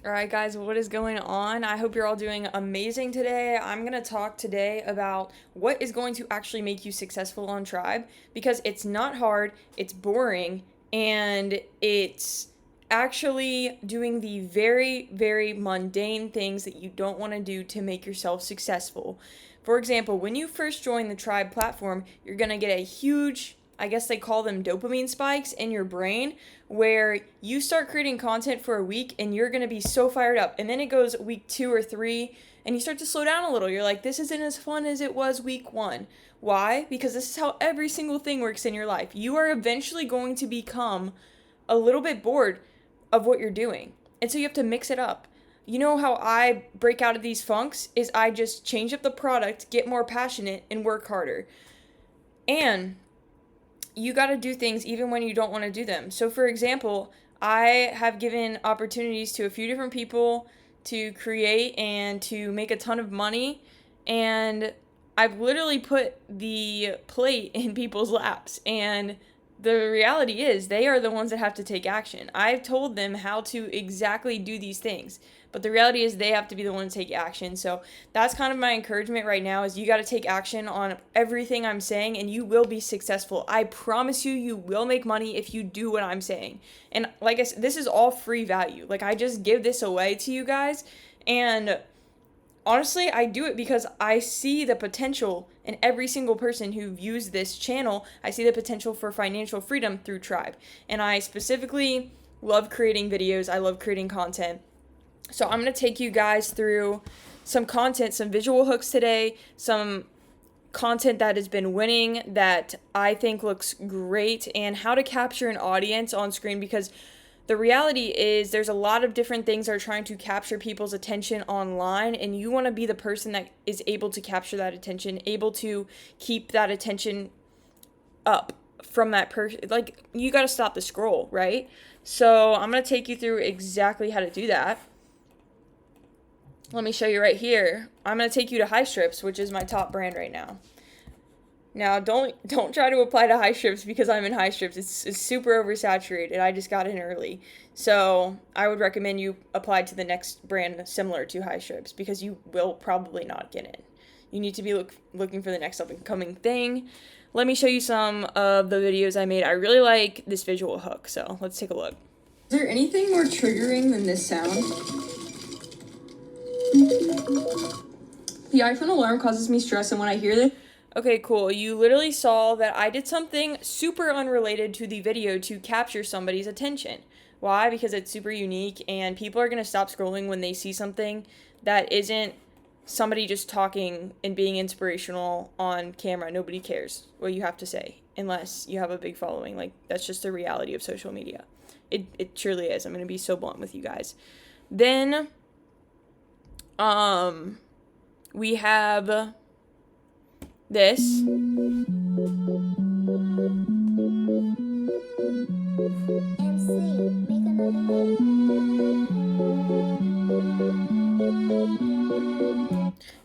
All right, guys, what is going on? I hope you're all doing amazing today. I'm going to talk today about what is going to actually make you successful on Trybe because it's not hard, it's boring, and it's actually doing the very, very mundane things that you don't want to do to make yourself successful. For example, when you first join the Trybe platform, you're going to get a huge, I guess they call them dopamine spikes in your brain, where you start creating content for a week and you're going to be so fired up. And then it goes week 2 or 3 and you start to slow down a little. You're like, this isn't as fun as it was week 1. Why? Because this is how every single thing works in your life. You are eventually going to become a little bit bored of what you're doing. And so you have to mix it up. You know how I break out of these funks is I just change up the product, get more passionate, and work harder. And you got to do things even when you don't want to do them. So, for example, I have given opportunities to a few different people to create and to make a ton of money. And I've literally put the plate in people's laps. And the reality is, they are the ones that have to take action. I've told them how to exactly do these things. But the reality is they have to be the one to take action. So that's kind of my encouragement right now is you got to take action on everything I'm saying and you will be successful. I promise you, you will make money if you do what I'm saying. And like I said, this is all free value. Like I just give this away to you guys. And honestly, I do it because I see the potential in every single person who views this channel. I see the potential for financial freedom through Trybe. And I specifically love creating videos. I love creating content. So I'm going to take you guys through some content, some visual hooks today, some content that has been winning that I think looks great, and how to capture an audience on screen, because the reality is there's a lot of different things that are trying to capture people's attention online, and you want to be the person that is able to capture that attention, able to keep that attention up from that person. Like, you got to stop the scroll, right? So I'm going to take you through exactly how to do that. Let me show you right here. I'm going to take you to High Strips, which is my top brand right now. Now, don't try to apply to High Strips because I'm in High Strips. It's super oversaturated. I just got in early. So I would recommend you apply to the next brand similar to High Strips because you will probably not get in. You need to be looking for the next up and coming thing. Let me show you some of the videos I made. I really like this visual hook, so let's take a look. Is there anything more triggering than this sound? The iPhone alarm causes me stress, and when I hear this... Okay, cool. You literally saw that I did something super unrelated to the video to capture somebody's attention. Why? Because it's super unique, and people are going to stop scrolling when they see something that isn't somebody just talking and being inspirational on camera. Nobody cares what you have to say unless you have a big following. Like, that's just the reality of social media. It truly is. I'm going to be so blunt with you guys. Then... we have this. Do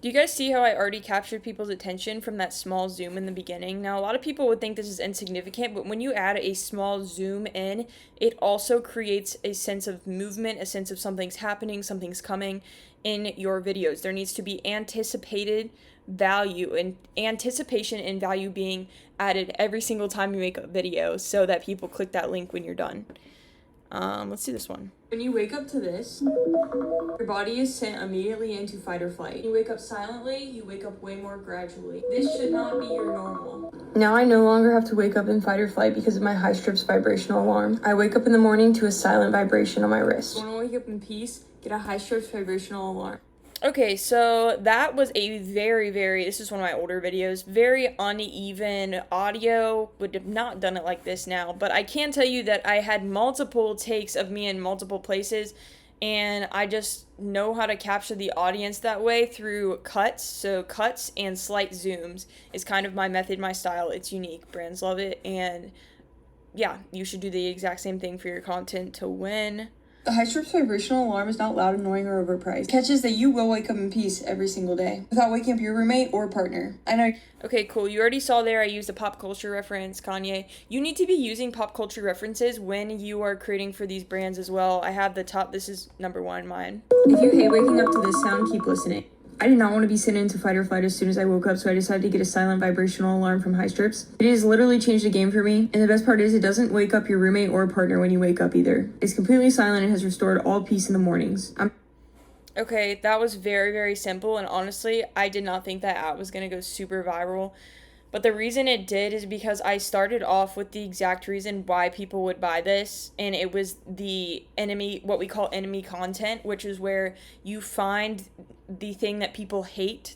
you guys see how I already captured people's attention from that small zoom in the beginning? Now, a lot of people would think this is insignificant, but when you add a small zoom in, it also creates a sense of movement, a sense of something's happening, something's coming in your videos. There needs to be anticipated value and anticipation and value being added every single time you make a video so that people click that link when you're done. Let's see this one. When you wake up to this, your body is sent immediately into fight or flight. When you wake up silently, you wake up way more gradually. This should not be your normal. Now I no longer have to wake up in fight or flight because of my High Strips vibrational alarm. I wake up in the morning to a silent vibration on my wrist. You want to wake up in peace? Get a High Strips vibrational alarm. Okay, so that was a this is one of my older videos, very uneven audio. Would have not done it like this now, but I can tell you that I had multiple takes of me in multiple places, and I just know how to capture the audience that way through cuts. So cuts and slight zooms is kind of my method, my style. It's unique. Brands love it, and yeah, you should do the exact same thing for your content to win. The high strips vibrational alarm is not loud, annoying, or overpriced. Catches that you will wake up in peace every single day without waking up your roommate or partner. I know. Okay, cool. You already saw there I used a pop culture reference, Kanye. You need to be using pop culture references when you are creating for these brands as well. I have the top. This is number one, mine. If you hate waking up to this sound, keep listening. I did not want to be sent into fight or flight as soon as I woke up, so I decided to get a silent vibrational alarm from High Strips. It has literally changed the game for me, and the best part is it doesn't wake up your roommate or partner when you wake up either. It's completely silent and has restored all peace in the mornings. Okay, that was very, very simple, and honestly, I did not think that app was going to go super viral. But the reason it did is because I started off with the exact reason why people would buy this, and it was the enemy, what we call enemy content, which is where you find the thing that people hate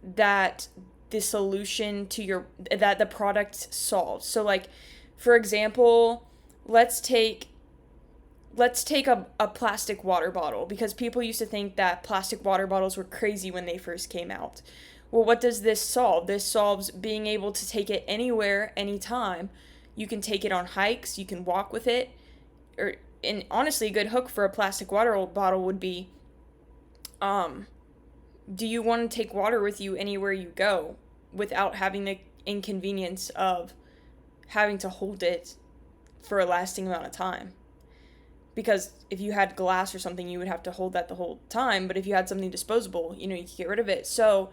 that the solution to that the product solves. So like, for example, let's take a plastic water bottle, because people used to think that plastic water bottles were crazy when they first came out. Well, what does this solve? This solves being able to take it anywhere, anytime. You can take it on hikes, you can walk with it. And honestly, a good hook for a plastic water bottle would be, do you want to take water with you anywhere you go without having the inconvenience of having to hold it for a lasting amount of time? Because if you had glass or something, you would have to hold that the whole time. But if you had something disposable, you could get rid of it. So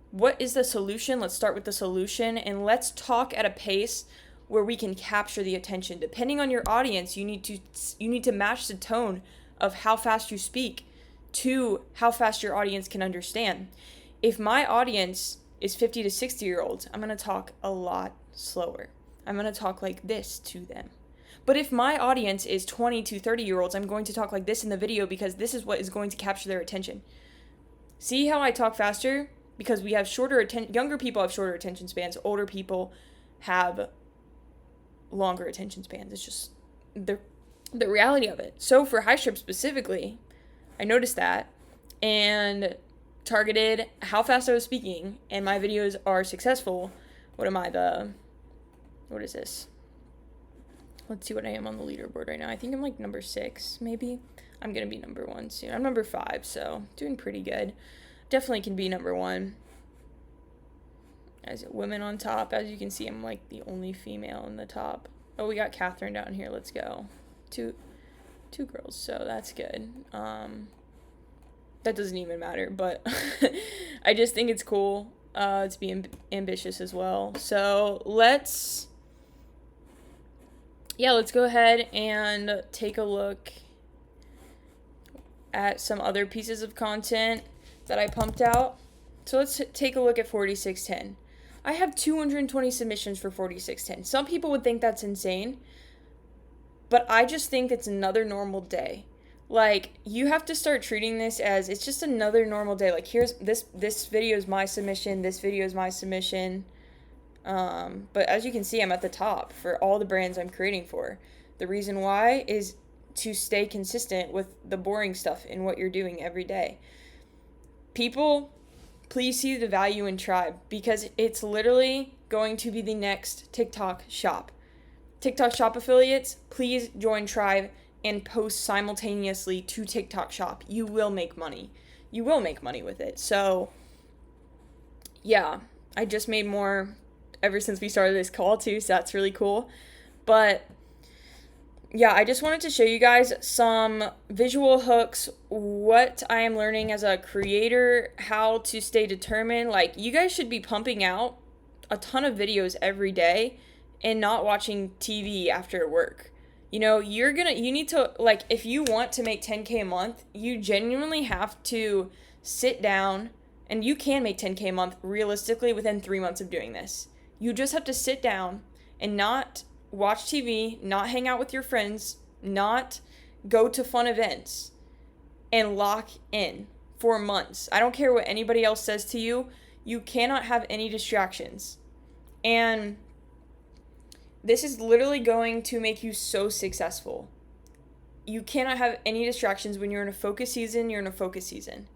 what is the solution? Let's start with the solution, and let's talk at a pace where we can capture the attention. Depending on your audience, you need to match the tone of how fast you speak to how fast your audience can understand. If my audience is 50 to 60-year-olds, I'm going to talk a lot slower. I'm going to talk like this to them. But if my audience is 20 to 30-year-olds, I'm going to talk like this in the video, because this is what is going to capture their attention. See how I talk faster? Because we have younger people have shorter attention spans, older people have longer attention spans. It's just the reality of it. So for High Strip specifically, I noticed that and targeted how fast I was speaking, and my videos are successful. What is this? Let's see what I am on the leaderboard right now. I think I'm like number 6, maybe. I'm going to be number 1 soon. I'm number 5, so doing pretty good. Definitely can be number 1. As women on top, as you can see, I'm like the only female in the top. Oh, we got Catherine down here. Let's go. Two girls, so that's good. That doesn't even matter, but I just think it's cool to be ambitious as well. So let's go ahead and take a look at some other pieces of content that I pumped out. So let's take a look at 4610. I have 220 submissions for 4610. Some people would think that's insane, but I just think it's another normal day. Like, you have to start treating this as it's just another normal day. Like, here's this video is my submission, this video is my submission. But as you can see, I'm at the top for all the brands I'm creating for. The reason why is to stay consistent with the boring stuff in what you're doing every day. People, please see the value in Trybe, because it's literally going to be the next TikTok shop. TikTok shop affiliates, please join Trybe and post simultaneously to TikTok shop. You will make money. You will make money with it. So, yeah, I just made more ever since we started this call too, so that's really cool. But yeah, I just wanted to show you guys some visual hooks, what I am learning as a creator, how to stay determined. Like, you guys should be pumping out a ton of videos every day and not watching TV after work. You need to, like, if you want to make 10K a month, you genuinely have to sit down, and you can make 10K a month realistically within 3 months of doing this. You just have to sit down and not watch TV, not hang out with your friends, not go to fun events, and lock in for months. I don't care what anybody else says to you. You cannot have any distractions. And this is literally going to make you so successful. You cannot have any distractions when you're in a focus season. You're in a focus season.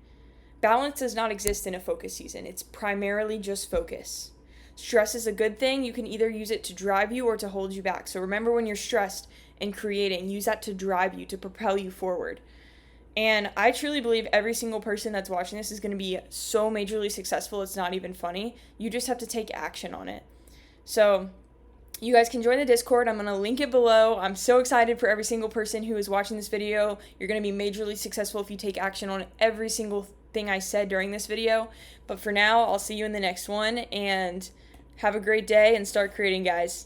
Balance does not exist in a focus season. It's primarily just focus. Stress is a good thing. You can either use it to drive you or to hold you back. So remember, when you're stressed and creating. Use that to drive you, to propel you forward. And I truly believe every single person that's watching this is going to be so majorly successful, it's not even funny. You just have to take action on it. So you guys can join the Discord. I'm going to link it below. I'm so excited for every single person who is watching this video. You're going to be majorly successful if you take action on every single thing I said during this video. But for now, I'll see you in the next one, and have a great day and start creating, guys.